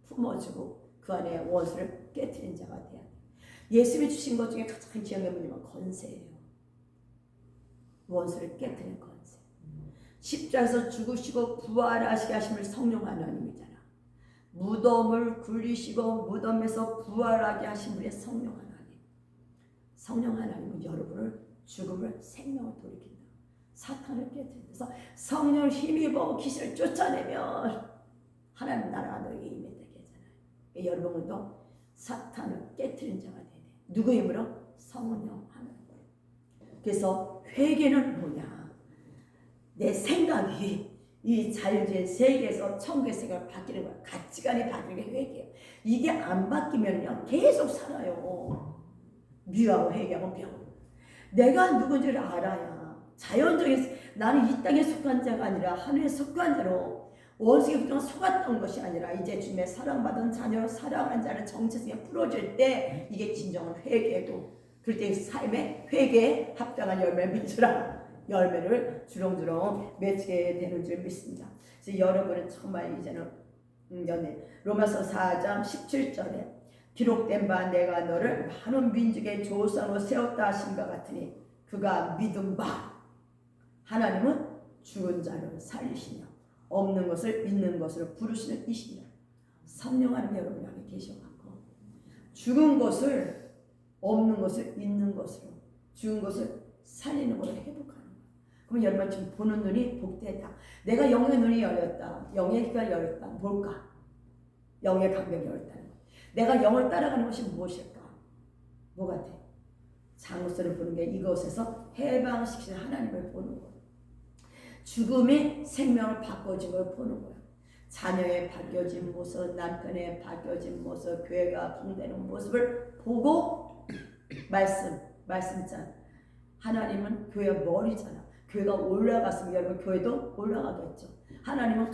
품어주고 그 안에 원수를 깨트린 자가 돼야 돼. 예수님이 주신 것 중에 가장 귀한 게 뭐냐면 권세예요. 원수를 깨트린 권세. 십자가에서 죽으시고 부활하시게 하심을 성령 하나님이잖아. 무덤을 굴리시고 무덤에서 부활하게 하신 분의 성령 하나님. 성령 하나님은 여러분을 죽음을 생명을 돌이킨다. 사탄을 깨뜨려서 성령을 힘입어 귀신을 쫓아내면 하나님 나라가 너에게 임했다게 하잖아요. 여러분도 사탄을 깨뜨린 자가 되네. 누구 힘으로? 성령 하나님. 그래서 회개는 뭐냐? 내 생각이 이 자유주의 세계에서 천국의 세계가 바뀌는 거야. 가치관이 바뀌는 게 회개예요. 이게 안 바뀌면요 계속 살아요. 미워하고 회개하고 미워하고. 내가 누군지를 알아야 자연적인 나는 이 땅에 속한 자가 아니라 하늘에 속한 자로 원수에게 그동안 속았던 것이 아니라 이제 주님의 사랑받은 자녀 사랑하는 자를 정체성에 풀어줄 때 이게 진정한 회개고 그럴 때 삶의 회개에 합당한 열매를 맺으라. 열매를 주렁주렁 맺게 되는 줄 믿습니다. 그래서 여러분은 정말 이제는 로마서 4장 17절에 기록된 바 내가 너를 많은 민족의 조상으로 세웠다 하신것 같으니 그가 믿은 바 하나님은 죽은 자를 살리시며 없는 것을 있는 것으로 부르시는 이시며 성령 하나님 여러분 안에 계셔갖고 죽은 것을 없는 것을 있는 것으로, 죽은 것을 살리는 것을 회복하는 거예요. 그럼 여러분 지금 보는 눈이 복되다. 내가 영의 눈이 열렸다. 영의 귀가 열렸다. 뭘까? 영의 감각이 열렸다는 거예요. 내가 영을 따라가는 것이 무엇일까? 뭐 같아? 장로서를 보는 게 이것에서 해방시키는 하나님을 보는 거예요. 죽음이 생명을 바꿔준 걸 보는 거예요. 자녀의 바뀌어진 모습, 남편의 바뀌어진 모습, 교회가 붕대는 모습을 보고 말씀장. 하나님은 교회 머리잖아. 교회가 올라갔으면 여러분 교회도 올라가겠죠. 하나님은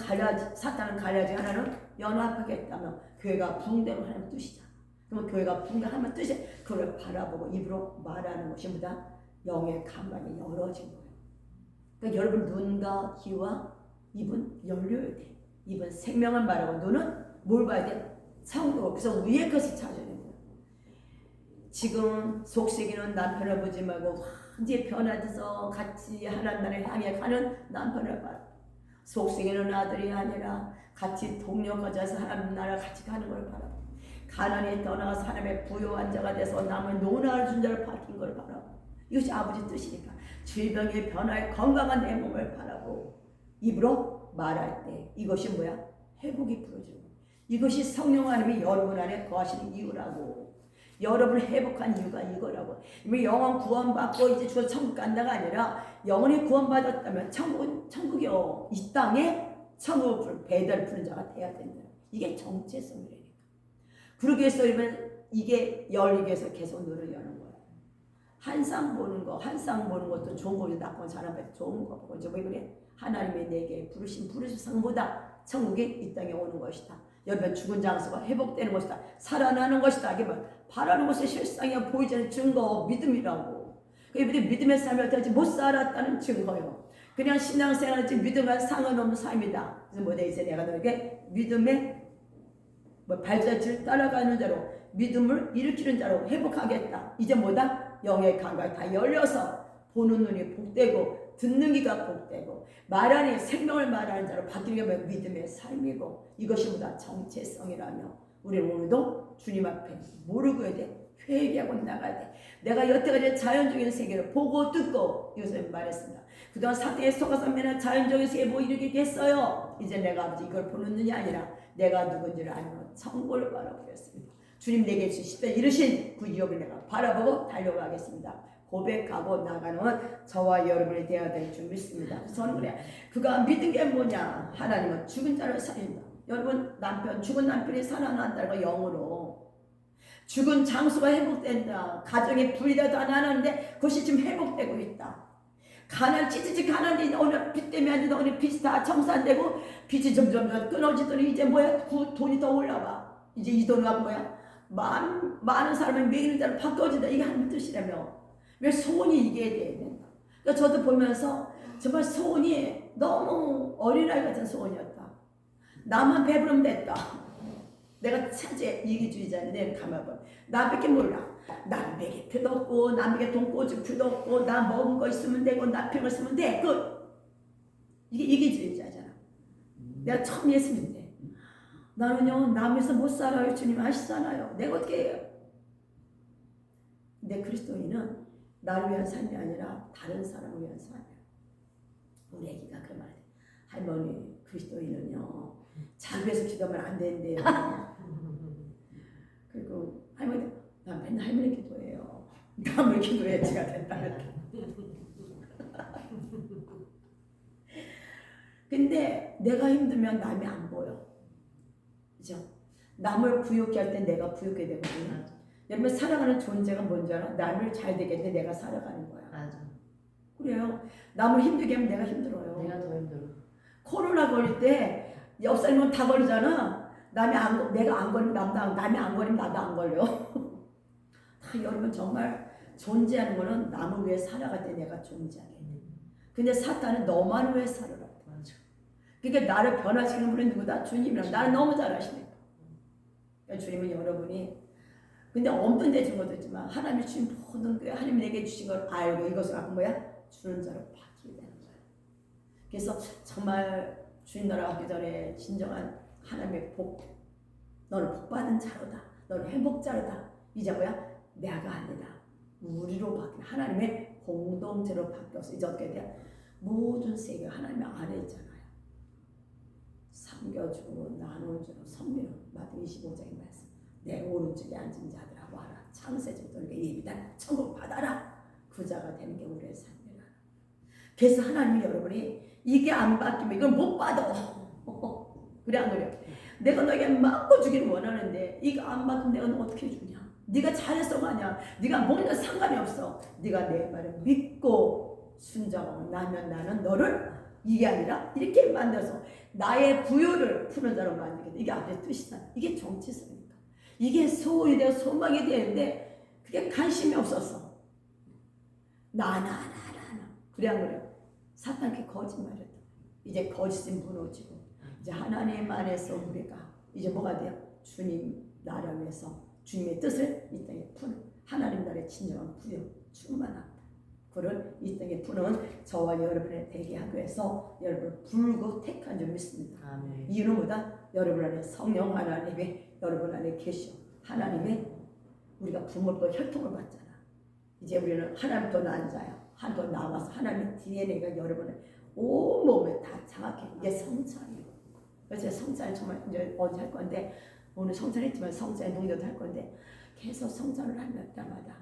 사탄은 갈라지 하나는 연합하겠다며 교회가 붕대로 하나님 뜻이잖아. 그러면 교회가 붕대 하나님 뜻이 그걸 바라보고 입으로 말하는 것이 뭐다? 영의 감각이 열어진 거예요. 그러니까 여러분 눈과 귀와 입은 열려야 돼. 입은 생명을 말하고 눈은 뭘 봐야 돼? 천국. 그래서 위의 것을 찾아야 되는 거예요. 지금 속썩이는 남편을 보지 말고 완전히 변화돼서 같이 하나님 나라를 향해 가는 남편을 봐라. 속썩이는 아들이 아니라 같이 동력가져서 하나님 나라 같이 가는 걸 봐라. 가난에 떠나가서 하나님의 부요한 자가 돼서 남의 노나를 준 자를 바뀐 걸 봐라. 이것이 아버지 뜻이니까 질병의 변화에 건강한 내 몸을 바라고 입으로 말할 때 이것이 뭐야? 회복이 부러지고 이것이 성령 하나님이 여러분 안에 거하시는 이유라고. 여러분을 회복한 이유가 이거라고. 이미 영원 구원받고 이제 주어 천국 간다가 아니라 영원히 구원받았다면 천국이요. 이 땅에 천국을 배달 푸는 자가 돼야 된다. 이게 정체성이라니까. 그러기 위해서 이게 열리기 위해서 계속 눈을 여는 거야. 한 쌍 보는 것도 좋은 거지. 나쁜 사람한테 좋은 거 보고. 왜 그래? 하나님이 내게 부르신 상보다 천국이 이 땅에 오는 것이다. 여러분 죽은 장소가 회복되는 것이다. 살아나는 것이다. 이게 바라는 것이 실상이야. 보이지 않는 증거, 믿음이라고. 그게 믿음의 삶을 어떻게 못 살았다는 증거요. 그냥 신앙생활을 지금 믿음과 상관없는 삶이다. 그래서 뭐다 이제 내가 너에게 믿음의 발자취를 따라가는 자로 믿음을 일으키는 자로 회복하겠다. 이제 뭐다? 영의 감각이 다 열려서 보는 눈이 복되고 듣는 귀가 복되고 말하는 생명을 말하는 자로 바뀌는 게 믿음의 삶이고 이것이 뭐다? 정체성이라며 우리는 오늘도 주님 앞에 모르고 해야 돼. 회개하고 나가야 돼. 내가 여태까지 자연적인 세계를 보고 듣고 이것을 말했습니다. 그동안 사태에 속아서 맨날 자연적인 세계 뭐 이렇게 했어요. 이제 내가 아버지 이걸 보는 눈이 아니라 내가 누군지를 아는 천국을 바라보겠습니다. 주님 내게 주시다 이르신 그 유업을 내가 바라보고 달려가겠습니다. 고백하고 나가는 저와 여러분이 되어야 될 줄 믿습니다. 저는 그래. 그가 믿은 게 뭐냐? 하나님은 죽은 자를 살린다. 여러분 죽은 남편이 살아난다는 거 영으로. 죽은 장소가 회복된다. 가정에 불이라도 안 하는데 그것이 지금 회복되고 있다. 찌찌찌 가난이 오늘 빚 때문에 안 된다. 오늘 빚이 다 청산되고 빚이 점점 끊어지더니 이제 뭐야? 돈이 더 올라와. 이제 이 돈이 뭐야? 많은 사람이 매일 대로 바꿔진다. 이게 하나님 뜻이라며. 왜 소원이 이겨야 된다. 그러니까 저도 보면서 정말 소원이 너무 어린아이 같은 소원이었다. 나만 배부르면 됐다. 내가 차제 이기주의자인데 가만 봐. 남밖에 몰라. 남에게 필요도 없고 남에게 돈 꽂을 필요도 없고 나 먹은 거 있으면 되고 나 평을 쓰면 돼. 이게 이기주의자잖아. 내가 처음 예수 믿는데 나는요 남에서 못 살아요. 주님 아시잖아요. 내가 어떻게 해요? 근데 그리스도인은 나를 위한 삶이 아니라 다른 사람을 위한 삶이야. 우리 애기가 그 말해. 할머니 그리스도인은요 자기에서 기도하면 안 된대요. 그리고 할머니 나 맨날 할머니 기도해요. 남을 기도해 제가 된다는 게. 근데 내가 힘들면 남이 안 보여. 그죠? 남을 부욕해 할 때 내가 부욕해 되거든요. 여러분 살아가는 존재가 뭔지 알아? 남을 잘 되게 할 때 내가 살아가는 거야. 맞아. 그래요. 남을 힘들게 하면 내가 힘들어요. 내가 더 힘들어. 코로나 걸릴 때 옆 사람은 다 걸리잖아. 내가 안 걸리면 남이 안 걸리면 나도 안 걸려. 여러분 정말 존재하는 거는 남을 위해 살아갈 때 내가 존재하게 돼. 근데 사탄은 너만 위해 살아라. 맞아. 그러니까 나를 변화시키는 분이 누구다? 주님이랑. 나를 너무 잘 아시니까. 그러니까 주님은 여러분이 근데 없는 데 준 것도 있지만 하나님이 주신 모든 게 하나님이 내게 주신 걸 알고 이것을 갖고 주는 자로 바뀌게 되는 거야. 그래서 정말 주님 나라 가기 전에 진정한 하나님의 복, 너는 복받은 자로다. 너는 행복자로다. 이제 뭐야? 내가 아니라 우리로 바뀐 하나님의 공동체로 바뀌어서 이제 어떻게 돼요? 모든 세계 하나님의 안에 있잖아요. 섬겨주고 나눠주고 섬기는 마태복음 25장의 말씀. 내 오른쪽에 앉은 자들하고 하라. 창세전부터 이렇게 예비단 천국 받아라. 그 자가 되는 게 우리의 삶이라. 그래서 하나님이 여러분이 이게 안 바뀌면 이걸 못 받아. 그래 안 그래? 내가 너에게 마음껏 주기를 원하는데 이거 안 바뀌면 내가 너 어떻게 주냐? 네가 잘해서가 아니야. 네가 뭐냐 상관이 없어. 네가 내 말을 믿고 순종하고 나면 나는 너를 이게 아니라 이렇게 만들어서 나의 부요를 푸는 자로 만들겠다. 이게 앞에 뜻이다. 이게 정체성이니까. 이게 소원이 되어 소망이 되는데 그게 관심이 없었어. 나. 그래 안 그래? 사탄이 거짓말이었다. 이제 거짓은 무너지고 이제 하나님 안에서 우리가 이제 뭐가 돼요? 주님 나라 위해서 주님의 뜻을 이 땅에 푸는 하나님 나라의 진정한 부여 충만함. 그를 이 땅에 푸는 저와 여러분의 되게 하기 위해서 여러분을 부르고 택한 줄 믿습니다. 아멘. 이유는 뭐다? 여러분 안에 성령 하나님이 여러분 안에 계셔. 하나님의 우리가 부모도 혈통을 받잖아. 이제 우리는 하나님부터 난 자야. 하나님부터 나와서 하나님의 DNA가 여러분의 온몸에 다 장악해. 이게 성찬이에요. 그래서 성찬을 정말 이제 언제 할 건데 오늘 성찬했지만 성찬의 농도도 할 건데 계속 성찬을 하면 때마다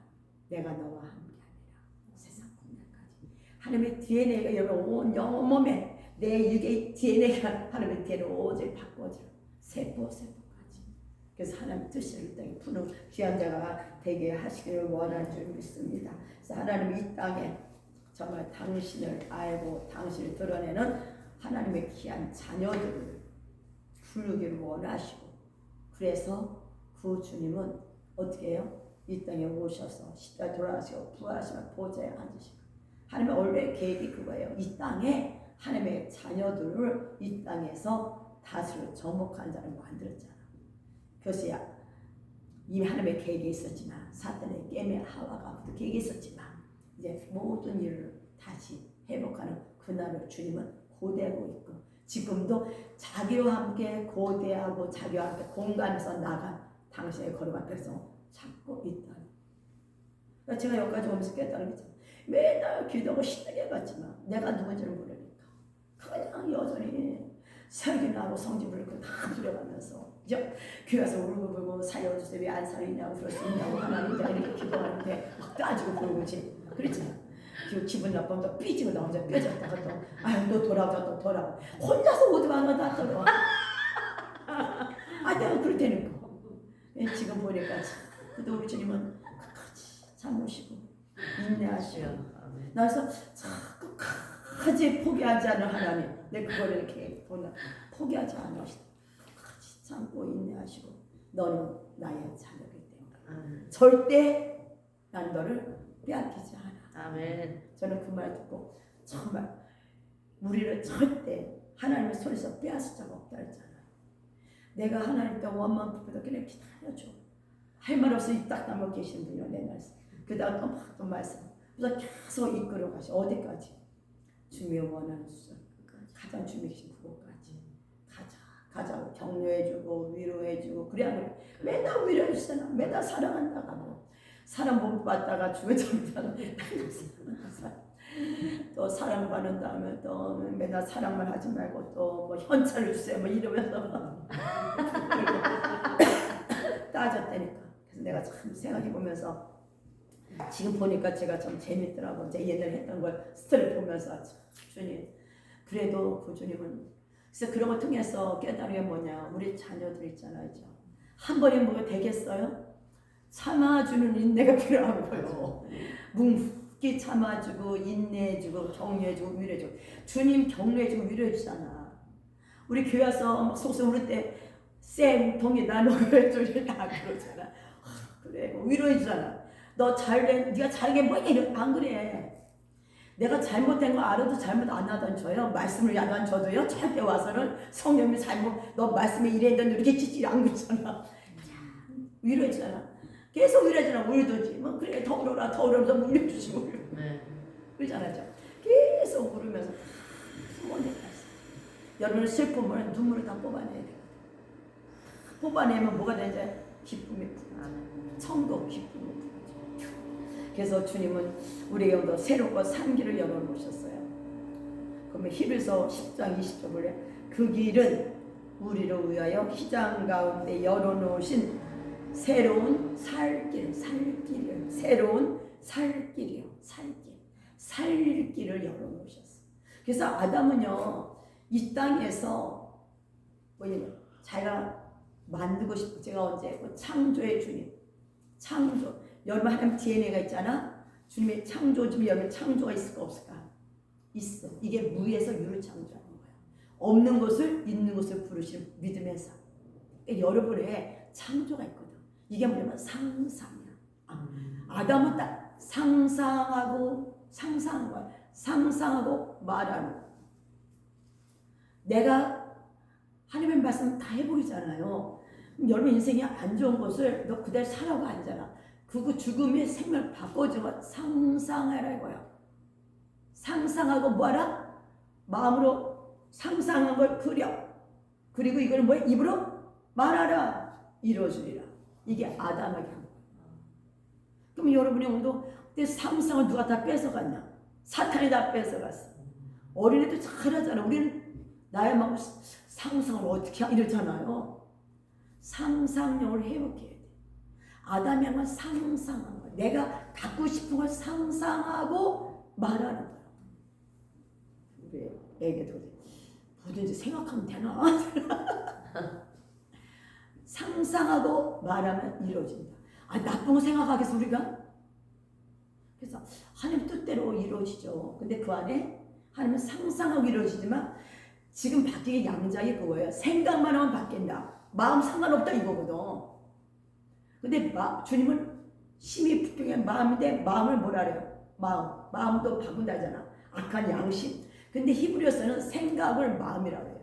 내가 너와 함께 하리라. 세상 끝날까지. 하나님의 DNA가 여러분 온 영몸에 내 육의 DNA가 하나님의 DNA로 오직 바꿔줘. 세포까지. 그래서 하나님 뜻을 이 땅에 푸는 귀한 자가 되게 하시기를 원하는 줄 믿습니다. 그래서 하나님이 이 땅에 정말 당신을 알고 당신을 드러내는 하나님의 귀한 자녀들을 부르기를 원하시고 그래서 그 주님은 어떻게 해요? 이 땅에 오셔서 십자가에 돌아가시고 부활하시면 보좌에 앉으시고 하나님의 원래 계획이 그거예요. 이 땅에 하나님의 자녀들을 이 땅에서 다스려 접목한 자를 만들었잖아. 그것이 이미 하나님의 계획이 있었지만 사탄의 깨매 하와가 그 계획이 있었지만 이제 모든 일을 다시 회복하는 그날을 주님은 고대하고 있고 지금도 자기와 함께 고대하고 자기와 함께 공간에서 나간 당신의 걸음 앞에서 찾고 있다. 그러니까 제가 여기까지 오면서 깨달은 거죠. 매달 기도하고 신나게 갔지만 내가 누군지를 모르니까 그냥 여전히 살기나고 성지 부르고 다 부려가면서 교회 와서 울고 불고 살려주세요. 왜 안 살리냐고 그럴 수 있냐고 하나님 내가 이렇게 기도하는데 막 따지고 부르고지 그랬잖아. 기분 나쁘면 또 삐지고 나 혼자 삐졌다가 또 아유 너 돌아오자 또 돌아와 혼자서 오지마 너 나 돌아와 내가 그럴 테니까 지금 보니까 그래도 우리 주님은 끝까지 참으시고 인내하시고 나서 끝까지 포기하지 않는 하나님 내 그거를 이렇게 보나 포기하지 않으시다 끝까지 참고 인내하시고 너는 나의 자녀이기 때문에 절대 난 너를 빼앗기지 않아. 아멘. 저는 그 말 듣고 정말 우리를 절대 하나님의 손에서 빼앗을 자가 없다 했잖아요. 내가 하나님 때 원만 부부도 그냥 기다려줘. 할 말 없이 입 딱 다물고 계시는 분이요 내 말씀. 그다음 또 말씀. 그래서 계속 이끌어 가시 어디까지? 주님이 원하는 수준. 가장 주님이신 그곳까지 가자. 격려해주고 위로해주고 그래야 그래. 맨날 위로해주잖아. 맨날 사랑한다고 하고. 사랑 못 받다가 죽어졌잖아. 또 사랑받는 다음에 또 맨날 사랑만 하지 말고 또 뭐 현찰을 주세요 뭐 이러면서 따졌다니까. 그래서 내가 참 생각해보면서 지금 보니까 제가 참 재밌더라고. 제가 옛날에 했던 걸 스토리 보면서 주님 그래도 그 주님은 그래서 그런 걸 통해서 깨달은 게 뭐냐 우리 자녀들 있잖아요. 한 번에 뭐가 되겠어요? 참아주는 인내가 필요하고요. 묵묵히 참아주고 인내해주고 격려해주고 위로해주고 주님 격려해주고 위로해주잖아. 우리 교회 와서 막 속속 울을 때 쌤 동이 나 위로해주냐 그러잖아. 그래 위로해주잖아. 너 잘돼 네가 잘게 뭐냐 안 그래. 내가 잘못된 거 알아도 잘못 안 하던 저요. 말씀을 안 한 저도요. 절대 와서는 성령님 잘못 너 말씀에 이랬는데 이렇게 짓지 안 그러잖아. 위로해주잖아. 계속 위로해주나 울더지. 뭐 그래 더 울어면서 울려주시고 그러잖아요. 계속 울으면서 여러분의 슬픔을 눈물을 다 뽑아내야 돼요. 뽑아내면 뭐가 되지? 기쁨의 풍성. 천국 기쁨의 풍성. 그래서 주님은 우리 영도 새롭고 산 길을 열어놓으셨어요. 그러면 히브리서 10장 20절 볼래? 그 길은 우리를 위하여 휘장 가운데 열어놓으신 새로운 살길, 새로운 살길이요, 살릴 길을 열어놓으셨어요. 그래서 아담은요, 이 땅에서 뭐냐면 자기가 만들고 싶고, 제가 언제 창조의 주님, 창조. 여러분 하나님 DNA가 있잖아. 주님의 창조주면 여러분 창조가 있을까 없을까? 있어. 이게 무에서 유를 창조하는 거야. 없는 것을 있는 것을 부르시는 믿음의 삶. 그러니까 여러분의 창조가 있거든. 이게 뭐냐면 상상이야. 아담은 딱 상상한 거야. 상상하고 말하는 거야. 내가 하나님의 말씀 다 해보이잖아요. 여러분 인생이 안 좋은 것을 너 그대로 살아가 아니잖아. 그거 죽음의 생명을 바꿔주고 상상하라 이거야. 상상하고 뭐하라? 마음으로 상상한 걸 그려. 그리고 이걸 뭐야? 입으로 말하라. 이루어주리라. 이게 아담에게 한 거야. 그럼 여러분이 오늘도 내 상상을 누가 다 뺏어갔냐? 사탄이 다 뺏어갔어. 어린애도 잘하잖아. 우리는 나의 마음 상상을 어떻게 이러잖아요. 상상력을 회복해야 돼. 아담이 한 건 상상한 거야. 내가 갖고 싶은 걸 상상하고 말하는 거야. 우리 애기도 뭐든지 생각하면 되나? 상상하고 말하면 이루어진다. 나쁜 거 생각하겠어 우리가? 그래서 하나님 뜻대로 이루어지죠. 근데 그 안에 하나님은 상상하고 이루어지지만 지금 바뀌게 양장이 그거예요. 생각만 하면 바뀐다. 마음 상관없다 이거거든. 근데 주님은 심히 불평한 마음인데 마음을 뭐라 그래요? 마음도 바꾼다잖아. 악한 양심. 근데 히브리어서는 생각을 마음이라고 해요.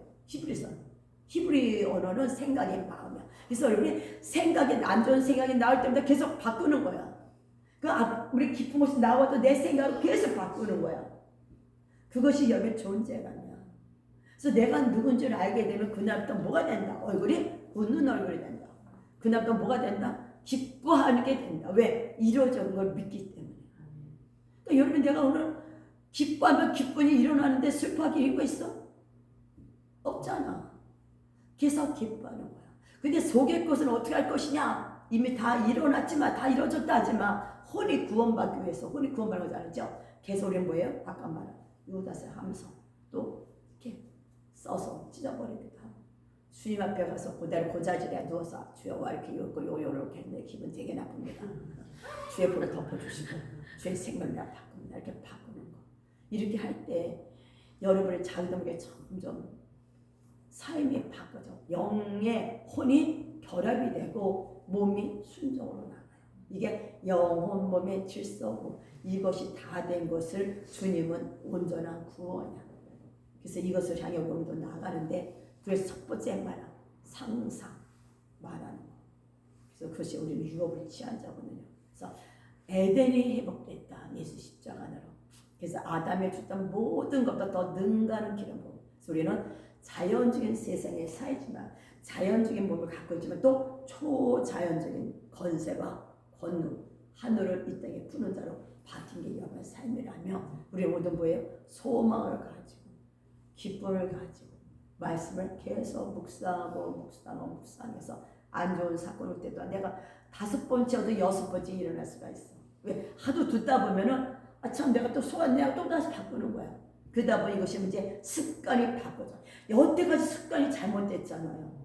히브리 언어는 생각이 마음이야. 그래서 여러분이 생각이 안 좋은 생각이 나올 때마다 계속 바꾸는 거야. 우리 깊은 곳이 나와도 내 생각을 계속 바꾸는 거야. 그것이 여러분의 존재가 아니야. 그래서 내가 누군지를 알게 되면 그날부터 뭐가 된다? 얼굴이 웃는 얼굴이 된다. 그날부터 뭐가 된다? 기뻐하게 된다. 왜? 이루어진 걸 믿기 때문에. 그러니까 여러분 내가 오늘 기뻐하면 기쁨이 일어나는데 슬퍼하기 이유가 있어? 없잖아. 그래서 기뻐하는 거야. 근데 속의 것은 어떻게 할 것이냐? 이미 다 일어났지만 다 이루어졌다 하지만 혼이 구원받기 위해서 혼이 구원받는 거 알죠? 개소리는 뭐예요? 아까 말한 유다스의 함성 또 이렇게 써서 찢어버리기도 하고 주님 앞에 가서 그대로 고자질에 누워서 주여와 이렇게 요렇게 내 기분 되게 나쁩니다. 주의 불을 덮어주시고 주의 생명을 바꿉니다. 이렇게 바꾸는 거. 이렇게 할 때 여러분의 자기dom에 점점 삶이 바꿔져. 영의 혼이 결합이 되고 몸이 순종으로 나가요. 이게 영혼 몸의 질서고 이것이 다 된 것을 주님은 온전한 구원이야. 그래서 이것을 향해 오늘도 나가는데 그래서 첫 번째 말 상상 말하는 거. 그래서 그것이 우리는 유업을 취한 자거든요. 그래서 에덴이 회복됐다. 예수 십자가 안으로. 그래서 아담이 줬던 모든 것보다 더 능가는 길은 뭐. 그래서 우리는 자연적인 세상에 살지만 자연적인 몸을 갖고 있지만 또 초자연적인 건세와 권능 하늘을 이 땅에 푸는 자로 바뀐 게 여러분의 삶이라며 우리 모두 뭐예요? 소망을 가지고 기쁨을 가지고 말씀을 계속 묵상해서 안 좋은 사건 올 때도 내가 5번째도 6번째 일어날 수가 있어. 왜? 하도 듣다 보면은 참 내가 또 속았네 또 다시 바꾸는 거야. 그러다 보니 이것이 이제 습관이 바꿔져. 여태까지 습관이 잘못됐잖아요.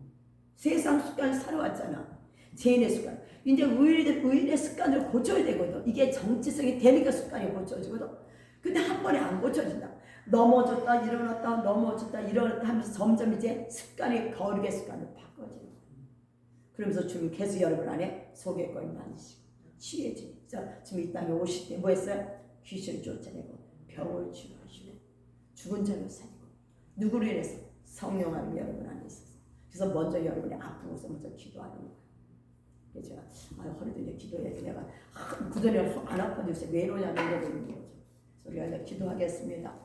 세상 습관을 살아왔잖아. 죄인의 습관. 이제 의인의 습관을 고쳐야 되거든. 이게 정체성이 되니까 습관이 고쳐지거든. 근데 한 번에 안 고쳐진다. 넘어졌다 일어났다 넘어졌다 일어났다 하면서 점점 이제 습관이 거룩의 습관을 바꿔지는 거예요. 그러면서 주님 계속 여러분 안에 속의 걸 만지시고 치유해지고 지금 이 땅에 오실 때 뭐 했어요? 귀신을 쫓아내고 병을 치유하시고 죽은 자를 살리고 누구를 인해서 성령 안에 여러분 안에 있어서 그래서 먼저 여러분의 아픈 곳에 먼저 기도하는 거예요. 그래서 제가 허리도 이제 기도해야 돼. 내가 그전에 안 아픈데 요새 왜 이러냐는 거거든요. 그래서 우리가 기도하겠습니다.